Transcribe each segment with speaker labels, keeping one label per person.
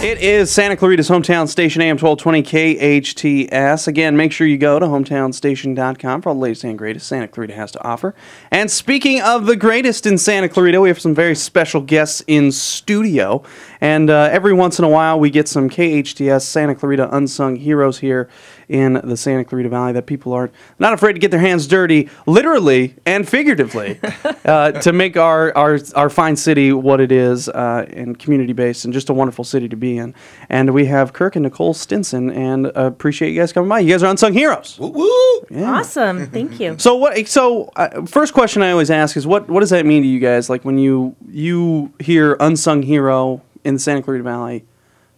Speaker 1: It is Santa Clarita's hometown station, AM 1220 KHTS. Again, make sure you go to hometownstation.com for all the latest and greatest Santa Clarita has to offer. And speaking of the greatest in Santa Clarita, we have some very special guests in studio. And every once in a while, we get some KHTS Santa Clarita unsung heroes here in the Santa Clarita Valley that people are not afraid to get their hands dirty, literally and figuratively, to make our fine city what it is, and community-based, and just a wonderful city to be in. And we have Kirk and Nicole Stinson, and appreciate you guys coming by. You guys are unsung heroes.
Speaker 2: Woo woo!
Speaker 1: Yeah.
Speaker 3: Awesome, thank you.
Speaker 1: So what? So first question I always ask is what does that mean to you guys? Like when you hear unsung hero in the Santa Clarita Valley,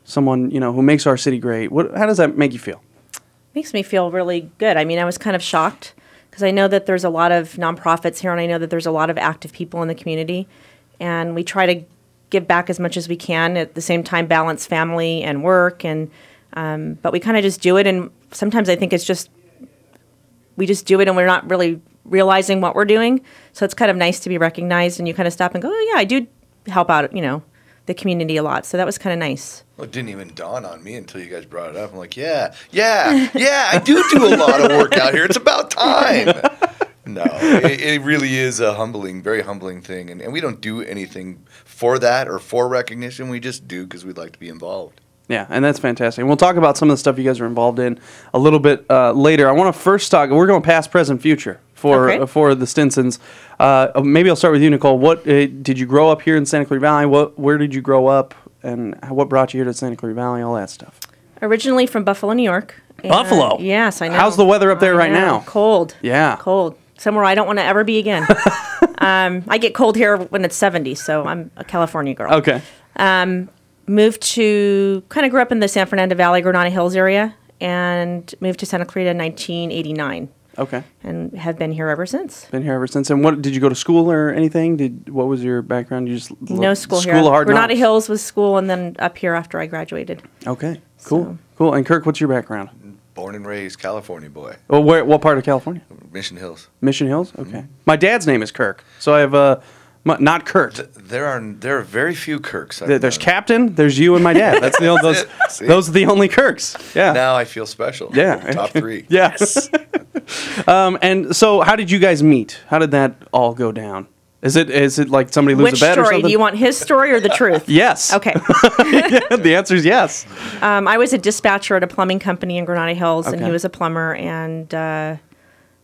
Speaker 1: someone who makes our city great. How does that make you feel?
Speaker 3: Makes me feel really good. I mean, I was kind of shocked because I know that there's a lot of nonprofits here, and I know that there's a lot of active people in the community, and we try to give back as much as we can, at the same time balance family and work, and but we kind of just do it, and sometimes I think it's just we just do it and we're not really realizing what we're doing, so it's kind of nice to be recognized, and you kind of stop and go, oh yeah, I do help out, the community a lot, so that was kind of nice.
Speaker 2: Well, it didn't even dawn on me until you guys brought it up. I'm like, yeah, I do a lot of work out here. It's about time. No, it really is a very humbling thing. And we don't do anything for that or for recognition. We just do because we'd like to be involved.
Speaker 1: Yeah, and that's fantastic. And we'll talk about some of the stuff you guys are involved in a little bit later. I want to first talk, we're going past, present, future for the Stinsons. Maybe I'll start with you, Nicole. What did you grow up here in Santa Clarita Valley? Where did you grow up? And what brought you here to Santa Clarita Valley, all that stuff?
Speaker 3: Originally from Buffalo, New York.
Speaker 1: Buffalo?
Speaker 3: Yes, I know.
Speaker 1: How's the weather up there right now?
Speaker 3: Cold.
Speaker 1: Yeah.
Speaker 3: Cold. Somewhere I don't want to ever be again. I get cold here when it's 70, so I'm a California girl.
Speaker 1: Okay.
Speaker 3: Grew up in the San Fernando Valley, Granada Hills area, and moved to Santa Clarita in 1989.
Speaker 1: Okay.
Speaker 3: And have been here ever since.
Speaker 1: Been here ever since. And what did you go to school or anything? What was your background? You just
Speaker 3: no school here.
Speaker 1: School of hard
Speaker 3: Granada
Speaker 1: knocks?
Speaker 3: Hills was school, and then up here after I graduated.
Speaker 1: Okay. Cool. Cool. And Kirk, what's your background?
Speaker 2: Born and raised California boy.
Speaker 1: Well, what part of California?
Speaker 2: Mission Hills.
Speaker 1: Mission Hills. Okay. My dad's name is Kirk, so I have not Kurt.
Speaker 2: There are very few Kirks.
Speaker 1: There's Captain. There's you and my dad. That's those are the only Kirks. Yeah.
Speaker 2: Now I feel special.
Speaker 1: Yeah.
Speaker 2: Top 3.
Speaker 1: Yes. And so, how did you guys meet? How did that all go down? Is it like somebody lose a bet or something?
Speaker 3: Which story? Do you want his story or the truth?
Speaker 1: Yes.
Speaker 3: Okay.
Speaker 1: Yeah, the answer is yes.
Speaker 3: I was a dispatcher at a plumbing company in Granada Hills, and
Speaker 1: Okay.
Speaker 3: he was a plumber, and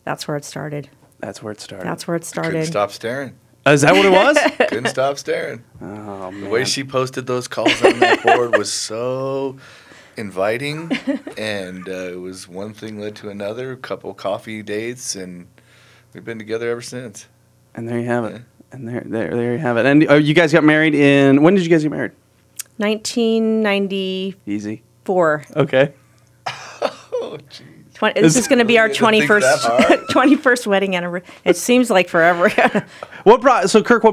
Speaker 3: that's where it started.
Speaker 1: That's where it started.
Speaker 2: Couldn't stop staring.
Speaker 1: Is that what it was?
Speaker 2: Couldn't stop staring.
Speaker 1: Oh, man.
Speaker 2: The way she posted those calls on that board was so inviting, and it was one thing led to another, a couple coffee dates, and we've been together ever since.
Speaker 1: And there you have it. And there you have it. And you guys got married when did you guys get married?
Speaker 3: 1994.
Speaker 1: Easy.
Speaker 3: Okay.
Speaker 2: Oh, jeez.
Speaker 3: This is going to be our
Speaker 2: You had to think that hard?
Speaker 3: 21st wedding anniversary. It seems like forever.
Speaker 1: Kirk, what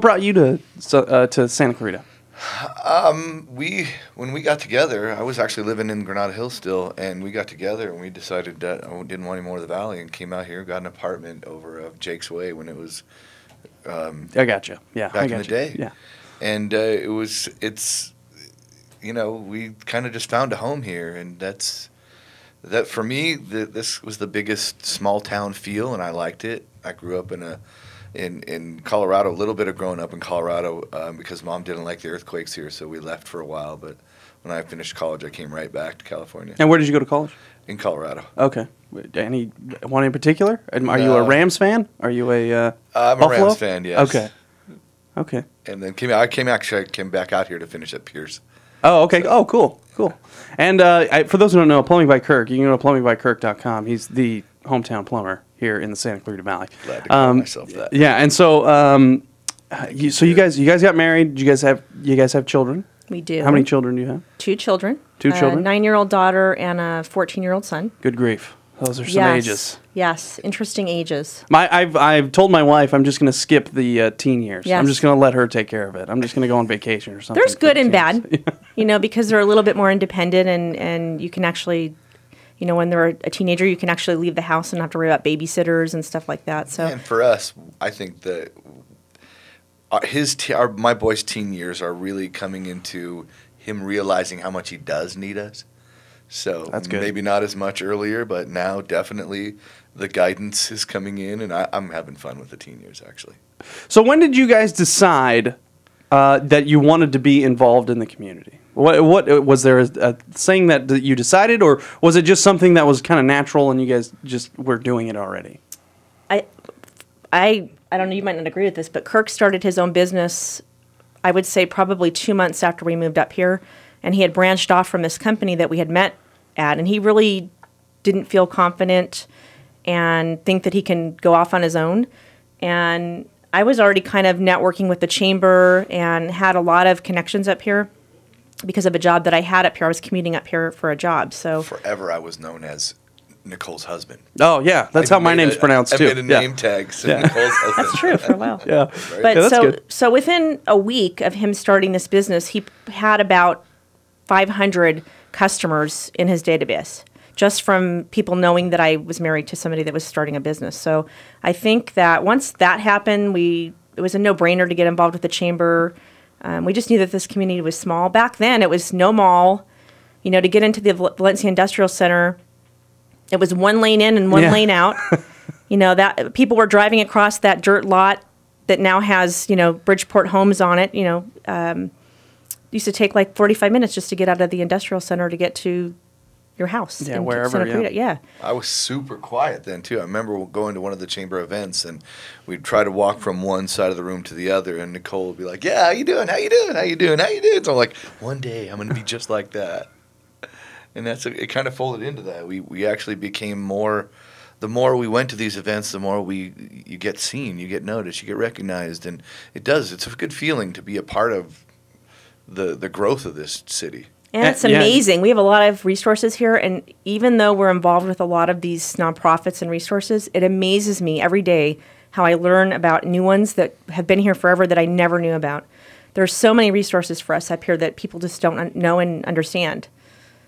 Speaker 1: brought you to Santa Clarita?
Speaker 2: When we got together, I was actually living in Granada Hills still, and we got together and we decided that I didn't want any more of the valley and came out here, got an apartment over Jake's Way when it was
Speaker 1: I got you. Yeah,
Speaker 2: back in the day.
Speaker 1: Yeah.
Speaker 2: And we kind of just found a home here, and that for me, this was the biggest small town feel, and I liked it. I grew up in Colorado, a little bit of growing up in Colorado because Mom didn't like the earthquakes here, so we left for a while. But when I finished college, I came right back to California.
Speaker 1: And where did you go to college?
Speaker 2: In Colorado.
Speaker 1: Okay. Any one in particular? Are you a Rams fan? Are you a
Speaker 2: I'm
Speaker 1: Buffalo?
Speaker 2: a Rams fan, yes.
Speaker 1: Okay.
Speaker 2: And then I came back out here to finish at Pierce.
Speaker 1: Oh, okay. Oh, cool. And for those who don't know, Plumbing by Kirk, you can go to plumbingbykirk.com. He's the hometown plumber here in the Santa Clarita Valley.
Speaker 2: Glad to call myself that.
Speaker 1: Yeah, and so you guys got married. Do you guys have children?
Speaker 3: We do.
Speaker 1: How many children do you have?
Speaker 3: 2 children.
Speaker 1: 2 children?
Speaker 3: A 9-year-old daughter and a 14-year-old son.
Speaker 1: Good grief. Those are some ages.
Speaker 3: Yes, interesting ages.
Speaker 1: I've told my wife I'm just going to skip the teen years.
Speaker 3: Yes.
Speaker 1: I'm just going to let her take care of it. I'm just going to go on vacation or something.
Speaker 3: There's
Speaker 1: for
Speaker 3: good
Speaker 1: the
Speaker 3: and
Speaker 1: teens.
Speaker 3: bad, because they're a little bit more independent, and you can actually, when they're a teenager, you can actually leave the house and not have to worry about babysitters and stuff like that. So,
Speaker 2: And for us, I think that my boy's teen years are really coming into him realizing how much he does need us. So
Speaker 1: That's good.
Speaker 2: maybe not as much earlier, but now definitely the guidance is coming in, and I'm having fun with the teen years, actually.
Speaker 1: So when did you guys decide that you wanted to be involved in the community? What was there a thing that you decided, or was it just something that was kind of natural and you guys just were doing it already?
Speaker 3: I don't know, you might not agree with this, but Kirk started his own business, I would say probably 2 months after we moved up here, and he had branched off from this company that we had met at, and he really didn't feel confident and think that he can go off on his own. And I was already kind of networking with the chamber and had a lot of connections up here because of a job that I had up here. I was commuting up here for a job. So
Speaker 2: Forever I was known as Nicole's husband.
Speaker 1: Oh, yeah. That's how my name's pronounced, too.
Speaker 2: I made a name tag, so Nicole's husband.
Speaker 3: that's true for a while.
Speaker 1: Yeah.
Speaker 3: But
Speaker 1: Yeah, that's good.
Speaker 3: so within a week of him starting this business, he had about 500 customers in his database, just from people knowing that I was married to somebody that was starting a business. So I think that once that happened, it was a no-brainer to get involved with the chamber. We just knew that this community was small. Back then, it was no mall. You know, to get into the Valencia Industrial Center, it was 1 lane in and 1 lane out. You know, that people were driving across that dirt lot that now has, Bridgeport homes on it. Used to take like 45 minutes just to get out of the industrial center to get to your house.
Speaker 1: Yeah,
Speaker 3: in
Speaker 1: wherever,
Speaker 3: Santa Clarita. Yeah.
Speaker 2: I was super quiet then, too. I remember going to one of the chamber events, and we'd try to walk from one side of the room to the other, and Nicole would be like, yeah, how you doing? How you doing? How you doing? How you doing? So I'm like, one day I'm going to be just like that. And it kind of folded into that. We actually became more, the more we went to these events, the more you get seen, you get noticed, you get recognized, and it's a good feeling to be a part of the growth of this city.
Speaker 3: And it's amazing. We have a lot of resources here, and even though we're involved with a lot of these nonprofits and resources, it amazes me every day how I learn about new ones that have been here forever that I never knew about. There's so many resources for us up here that people just don't know and understand.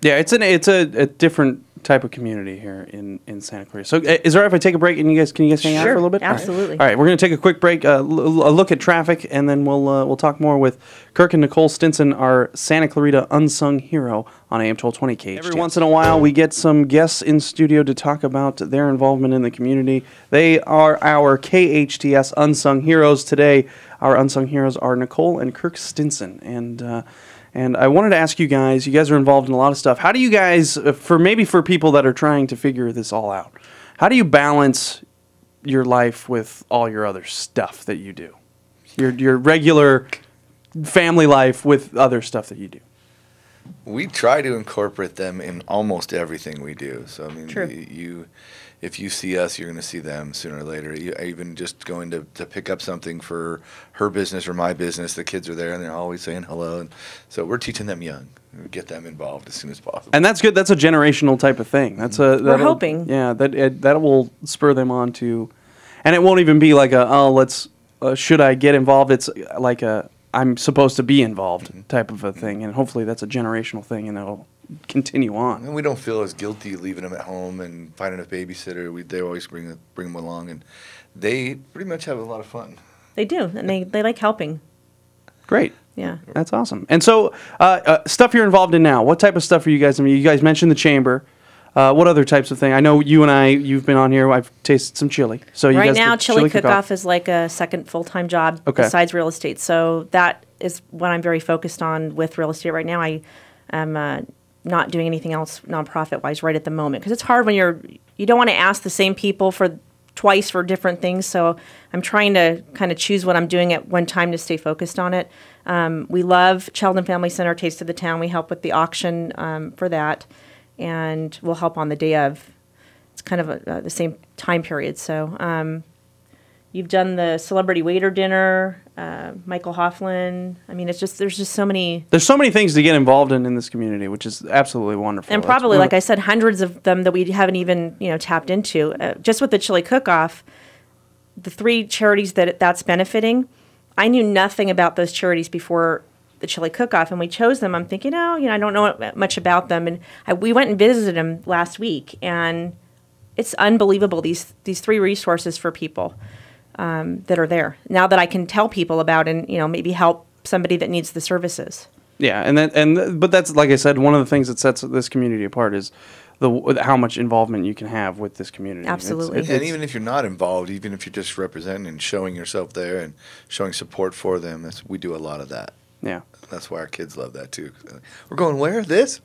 Speaker 1: Yeah, it's a different type of community here in Santa Clarita. So is it all right if I take a break and can you guys hang out for a little bit?
Speaker 3: Absolutely.
Speaker 1: All right, we're going to take a quick break, a look at traffic, and then we'll talk more with Kirk and Nicole Stinson, our Santa Clarita Unsung hero on AM 1220 KHTS. Every once in a while, we get some guests in studio to talk about their involvement in the community. They are our KHTS Unsung heroes today. Our Unsung heroes are Nicole and Kirk Stinson, and I wanted to ask you guys are involved in a lot of stuff. How do you guys, for people that are trying to figure this all out, how do you balance your life with all your other stuff that you do? Your regular family life with other stuff that you do?
Speaker 2: We try to incorporate them in almost everything we do. So, I mean,
Speaker 3: True.
Speaker 2: If you see us, you're going to see them sooner or later. Even just going to pick up something for her business or my business, the kids are there and they're always saying hello. And so we're teaching them young. We get them involved as soon as possible.
Speaker 1: And that's good. That's a generational type of thing.
Speaker 3: We're hoping.
Speaker 1: Yeah, that will spur them on to, and it won't even be like should I get involved? It's like I'm supposed to be involved type of a thing. And hopefully that's a generational thing and it'll continue on.
Speaker 2: And we don't feel as guilty leaving them at home and finding a babysitter. They always bring them along, and they pretty much have a lot of fun.
Speaker 3: They do, and they like helping.
Speaker 1: Great.
Speaker 3: Yeah.
Speaker 1: That's awesome. And so, stuff you're involved in now. What type of stuff are you guys? I mean, you guys mentioned the chamber. What other types of things? I know you've been on here. I've tasted some chili. So
Speaker 3: right now, chili cook-off is like a second full-time job besides real estate. So that is what I'm very focused on with real estate right now. I am not doing anything else nonprofit-wise right at the moment because it's hard when you don't want to ask the same people twice for different things. So I'm trying to kind of choose what I'm doing at one time to stay focused on it. We love Child and Family Center, Taste of the Town. We help with the auction for that, and we'll help on the day of. It's kind of the same time period. So you've done the Celebrity Waiter Dinner, Michael Hoffman. I mean, there's just so many. There's
Speaker 1: so many things to get involved in this community, which is absolutely wonderful.
Speaker 3: And probably, like I said, hundreds of them that we haven't even tapped into. Just with the chili cook-off, the 3 charities that's benefiting, I knew nothing about those charities before the chili cook-off, and we chose them. I'm thinking, I don't know much about them, and we went and visited them last week, and it's unbelievable these 3 resources for people. That are there now that I can tell people about and maybe help somebody that needs the services.
Speaker 1: Yeah, but that's, like I said, one of the things that sets this community apart is how much involvement you can have with this community.
Speaker 3: Absolutely.
Speaker 2: And even if you're not involved, even if you're just representing and showing yourself there and showing support for them, we do a lot of that.
Speaker 1: Yeah.
Speaker 2: That's why our kids love that too. We're going, where? This?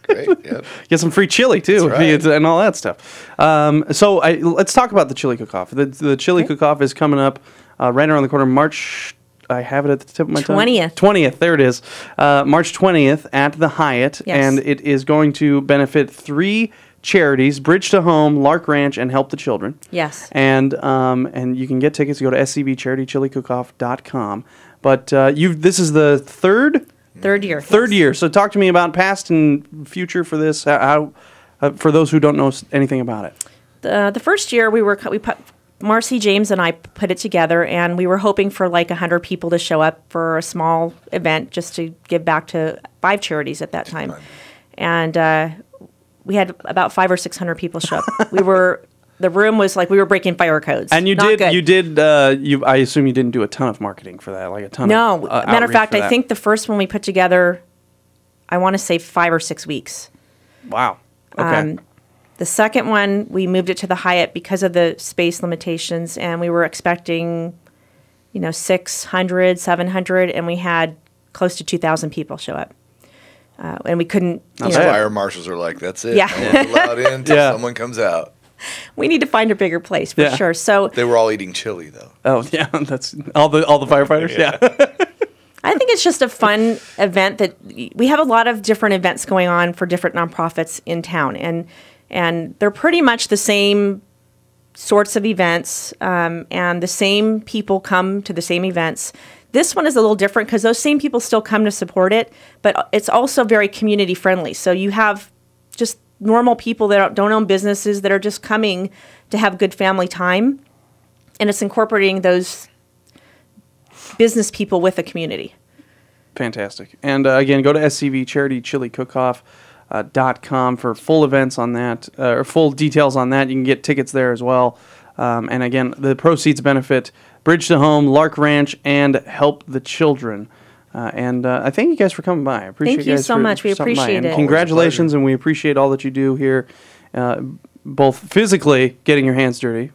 Speaker 2: Great. Yep.
Speaker 1: Get some free chili too,
Speaker 2: That's right.
Speaker 1: and all that stuff. Let's talk about the chili cook-off. The chili cook-off is coming up right around the corner, March. I have it at the tip of my tongue. 20th. There it is. March 20th at the Hyatt,
Speaker 3: yes.
Speaker 1: And it is going to benefit 3 charities: Bridge to Home, Lark Ranch, and Help the Children.
Speaker 3: Yes.
Speaker 1: And you can get tickets. Go to scbcharitychilicook-off.com. But this is the third year. Third year. So talk to me about past and future for this. How for those who don't know anything about it.
Speaker 3: The first year we put Marcy, James, and I put it together, and we were hoping for like 100 people to show up for a small event just to give back to 5 charities at that time. And we had about 500 or 600 people show up. The room was like we were breaking fire codes.
Speaker 1: And I assume you didn't do a ton of marketing for that, like a ton
Speaker 3: No,
Speaker 1: of
Speaker 3: matter of fact, I think the first one we put together, I want to say 5 or 6 weeks.
Speaker 1: Wow. Okay.
Speaker 3: The second one, we moved it to the Hyatt because of the space limitations, and we were expecting, 600, 700, and we had close to 2,000 people show up. And we couldn't.
Speaker 2: Fire marshals are like, that's it.
Speaker 3: Yeah.
Speaker 2: No one's allowed in until someone comes out.
Speaker 3: We need to find a bigger place for sure. So
Speaker 2: they were all eating chili, though.
Speaker 1: Oh yeah, that's all the firefighters. Yeah.
Speaker 3: I think it's just a fun event that we have a lot of different events going on for different nonprofits in town, and they're pretty much the same sorts of events, and the same people come to the same events. This one is a little different because those same people still come to support it, but it's also very community friendly. So you have just normal people that don't own businesses that are just coming to have good family time, and it's incorporating those business people with the community.
Speaker 1: Fantastic. And again, go to scbcharitychilicook-off.com for full events on that, or full details on that. You can get tickets there as well. And again, the proceeds benefit Bridge to Home, Lark Ranch, and Help the Children. I thank you guys for coming by. I appreciate
Speaker 3: Thank you so much. We appreciate it.
Speaker 1: Congratulations, and we appreciate all that you do here, both physically getting your hands dirty,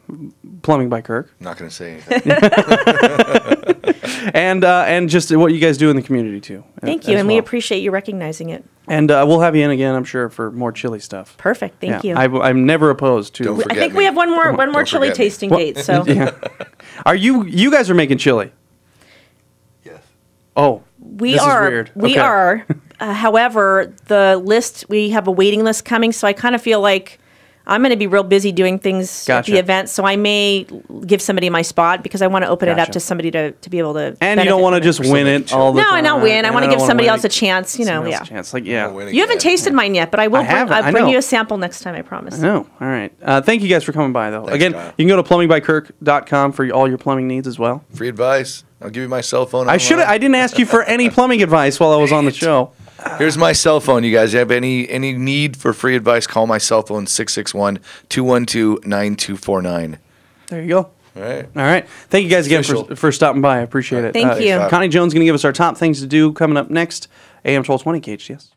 Speaker 1: plumbing by Kirk.
Speaker 2: I'm not going to say anything.
Speaker 1: and just what you guys do in the community too.
Speaker 3: Thank you, and we appreciate you recognizing it.
Speaker 1: And we'll have you in again, I'm sure, for more chili stuff.
Speaker 3: Perfect. Thank you.
Speaker 1: I'm never opposed to.
Speaker 2: Don't forget
Speaker 3: I think we have one more chili tasting date. So,
Speaker 1: are you guys are making chili?
Speaker 2: Yes.
Speaker 1: Oh,
Speaker 3: we are. We are. However, we have a waiting list coming, so I kind of feel like I'm going to be real busy doing things at the event, so I may give somebody my spot because I want to open it up to somebody to be able to.
Speaker 1: And you don't want to just win it all the time.
Speaker 3: No, I don't win. I want to give somebody else a chance. You
Speaker 1: a chance. Like, you
Speaker 3: haven't tasted mine yet, but I will. I'll bring you a sample next time. I promise.
Speaker 1: No, all right. Thank you guys for coming by, though.
Speaker 2: Thanks,
Speaker 1: again,
Speaker 2: Kyle.
Speaker 1: You can go to plumbingbykirk.com for all your plumbing needs as well.
Speaker 2: Free advice. I'll give you my cell phone.
Speaker 1: I didn't ask you for any plumbing advice while I was on the show.
Speaker 2: Here's my cell phone, you guys. If you have any need for free advice, call my cell phone, 661-212-9249.
Speaker 1: There you go.
Speaker 2: All right.
Speaker 1: All right. Thank you guys again for stopping by. I appreciate it.
Speaker 3: Thank you.
Speaker 1: Connie Jones is going to give us our top things to do coming up next. AM 1220 KHTS.